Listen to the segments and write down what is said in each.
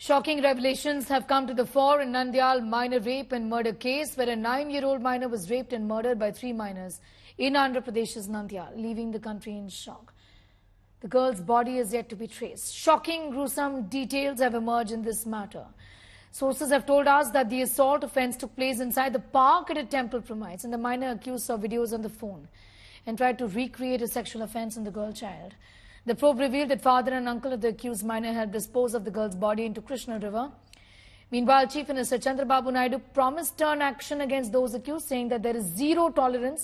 Shocking revelations have come to the fore in Nandyal minor rape and murder case, where a 9-year-old minor was raped and murdered by 3 minors in Andhra Pradesh's Nandyal, leaving the country in shock. The girl's body is yet to be traced. Shocking, gruesome details have emerged in this matter. Sources have told us that the assault offence took place inside the park at a temple premise, and the minor accused saw videos on the phone and tried to recreate a sexual offence on the girl child. The probe revealed that father and uncle of the accused minor had disposed of the girl's body into Krishna River. Meanwhile, Chief Minister Chandrababu Naidu promised stern action against those accused, saying that there is zero tolerance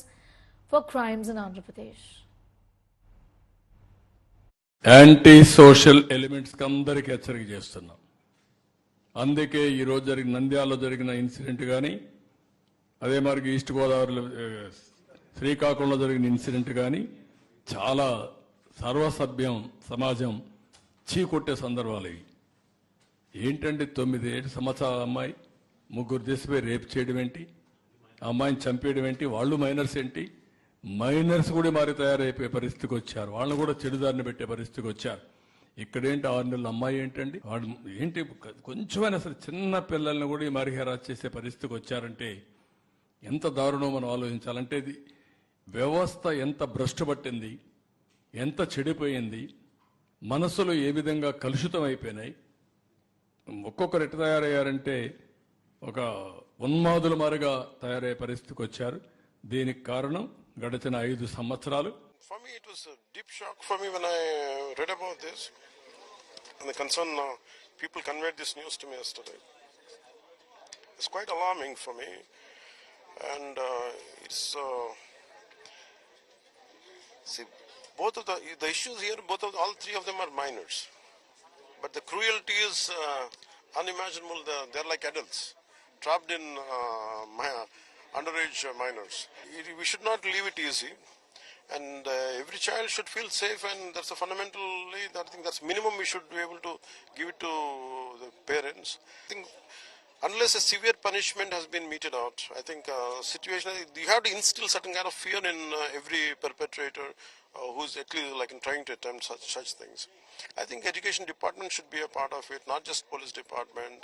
for crimes in Andhra Pradesh. Anti-social elements అందరికీ హెచ్చరిక చేస్తున్నాం. అందుకే ఈరోజు నంద్యాలలో జరిగిన incident కానీ, అదే మరి ఈస్ట్ గోదావరిలో శ్రీకాకుళంలో జరిగిన ఇన్సిడెంట్ కానీ చాలా సర్వసభ్యం సమాజం చీకొట్టే సందర్భాలు ఇవి. ఏంటంటే 9 సంవత్సరాల అమ్మాయి ముగ్గురు దేశపై రేప్ చేయడం ఏంటి, అమ్మాయిని చంపేయడం ఏంటి, వాళ్ళు మైనర్స్ ఏంటి, మైనర్స్ కూడా మారి తయారైపోయే పరిస్థితికి వచ్చారు, వాళ్ళని కూడా చెడుదారిని పెట్టే పరిస్థితికి వచ్చారు. ఇక్కడేంటి 6 నెలల అమ్మాయి ఏంటండి, వాడు ఏంటి కొంచెమైనా సరే చిన్న పిల్లల్ని కూడా ఈ మరిహేరాజ్ చేసే పరిస్థితికి వచ్చారంటే ఎంత దారుణం మనం ఆలోచించాలంటే ఇది వ్యవస్థ ఎంత భ్రష్టు పట్టింది, ఎంత చెడిపోయింది, మనసులు ఏ విధంగా కలుషితం అయిపోయినాయి. ఒక్కొక్కరు ఎట్లా తయారయ్యారంటే ఒక ఉన్మాదుల మారిగా తయారయ్యే పరిస్థితికి వచ్చారు. దీనికి కారణం గడిచిన 5 సంవత్సరాలు. For me it was a deep shock for me when I read about this, and the concern people conveyed this news to me yesterday. It's quite alarming for me, and it's see, both of the issues here, all three of them are minors, but the cruelty is unimaginable. They're like adults trapped in underage minors. We should not leave it easy, and every child should feel safe, and that's a fundamentally, I think that's minimum we should be able to give it to the parents. I think unless a severe punishment has been meted out, I think situation, you have to instill certain kind of fear in every perpetrator who's at least like trying to attempt such things. I think education department should be a part of it, not just police department.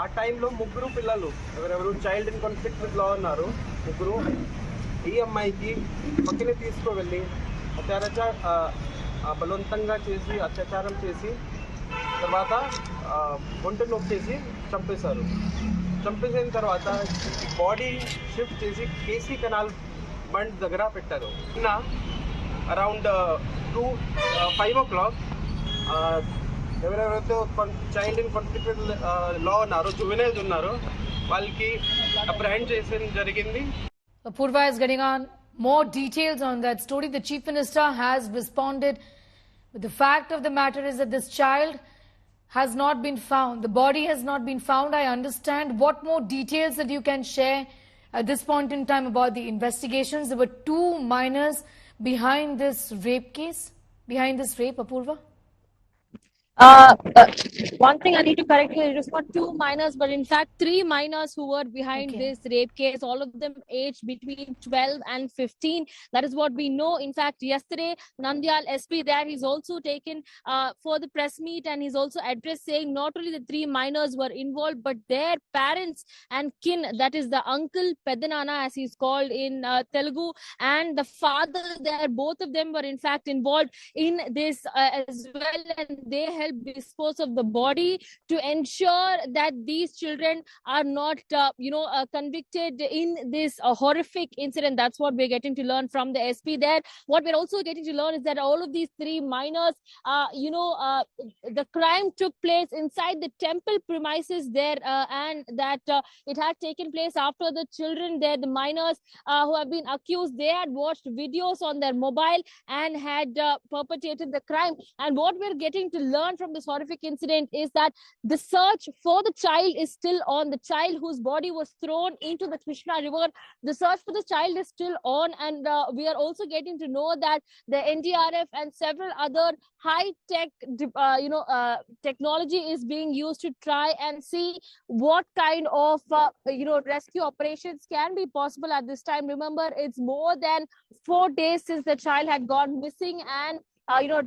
ఆ టైంలో ముగ్గురు పిల్లలు ఎవరెవరు child in conflict with law ఉన్నారు. ముగ్గురు ఈ అమ్మాయికి పక్కనే తీసుకువెళ్ళి బలవంతంగా చేసి అత్యాచారం చేసి తర్వాత ఒంటి నొక్కేసి చంపేశారు. చంపేసిన తర్వాత బాడీ షిఫ్ట్ చేసి కేసీ కెనాల్ బండ్ దగ్గర పెట్టారు. నిన్న అరౌండ్ 5 o'clock ఎవరెవరైతే child in conflict with law ఉన్నారో, జువెనైల్స్ ఉన్నారో, వాళ్ళకి అప్రహెండ్ చేసేది జరిగింది. Purva is getting on more details on that story. The Chief Minister has responded, but the fact of the matter is that this child has not been found. The body has not been found. I understand. What more details that you can share at this point in time about the investigations? There were 2 minors behind this rape case, behind this rape, Apurva? One thing I need to correct here, it was not 2 minors, but in fact 3 minors who were behind this rape case, all of them aged between 12 and 15. That is what we know. In fact, yesterday, Nandyal SP there, he's also taken for the press meet, and he's also addressed saying not only the 3 minors were involved, but their parents and kin, that is the uncle, Pedanana as he's called in Telugu, and the father there, both of them were in fact involved in this as well, and they helped dispose of the body to ensure that these children are not convicted in this horrific incident. That's what we're getting to learn from the SP there. What we're also getting to learn is that all of these 3 minors, the crime took place inside the temple premises there, and that it had taken place after the children there, the minors who have been accused, they had watched videos on their mobile and had perpetrated the crime. And what we're getting to learn from this horrific incident is that the search for the child is still on. The child whose body was thrown into the Krishna River, the search for the child is still on, and we are also getting to know that the NDRF and several other high-tech technology is being used to try and see what kind of rescue operations can be possible at this time. Remember, it's more than 4 days since the child had gone missing, and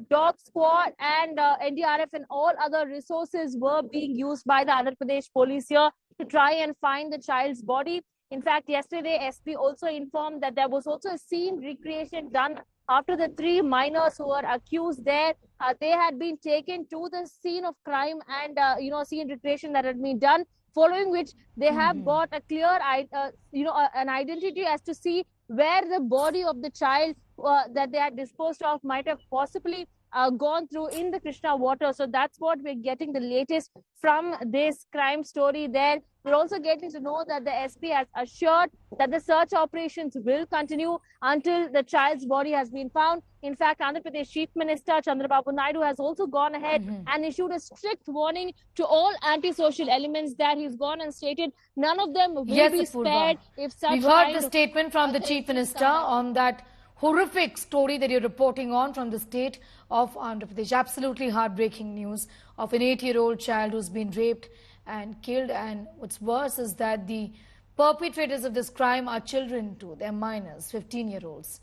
dog squad and NDRF and all other resources were being used by the Andhra Pradesh police here to try and find the child's body. In fact, yesterday, SP also informed that there was also a scene recreation done after the 3 minors who were accused there. They had been taken to the scene of crime and, scene recreation that had been done, following which they have got a clear, an identity as to see where the body of the child that they had disposed of might have possibly gone through in the Krishna water. So that's what we're getting the latest from this crime story there. We're also getting to know that the SP has assured that the search operations will continue until the child's body has been found. In fact, Andhra Pradesh Chief Minister Chandrababu Naidu has also gone ahead and issued a strict warning to all antisocial elements that he's gone and stated none of them will be spared if such We've heard the statement from the Chief Minister on that horrific story that you're reporting on from the state of Andhra Pradesh. Absolutely heartbreaking news of an 8-year-old child who's been raped and killed. And what's worse is that the perpetrators of this crime are children too. They're minors, 15-year-olds.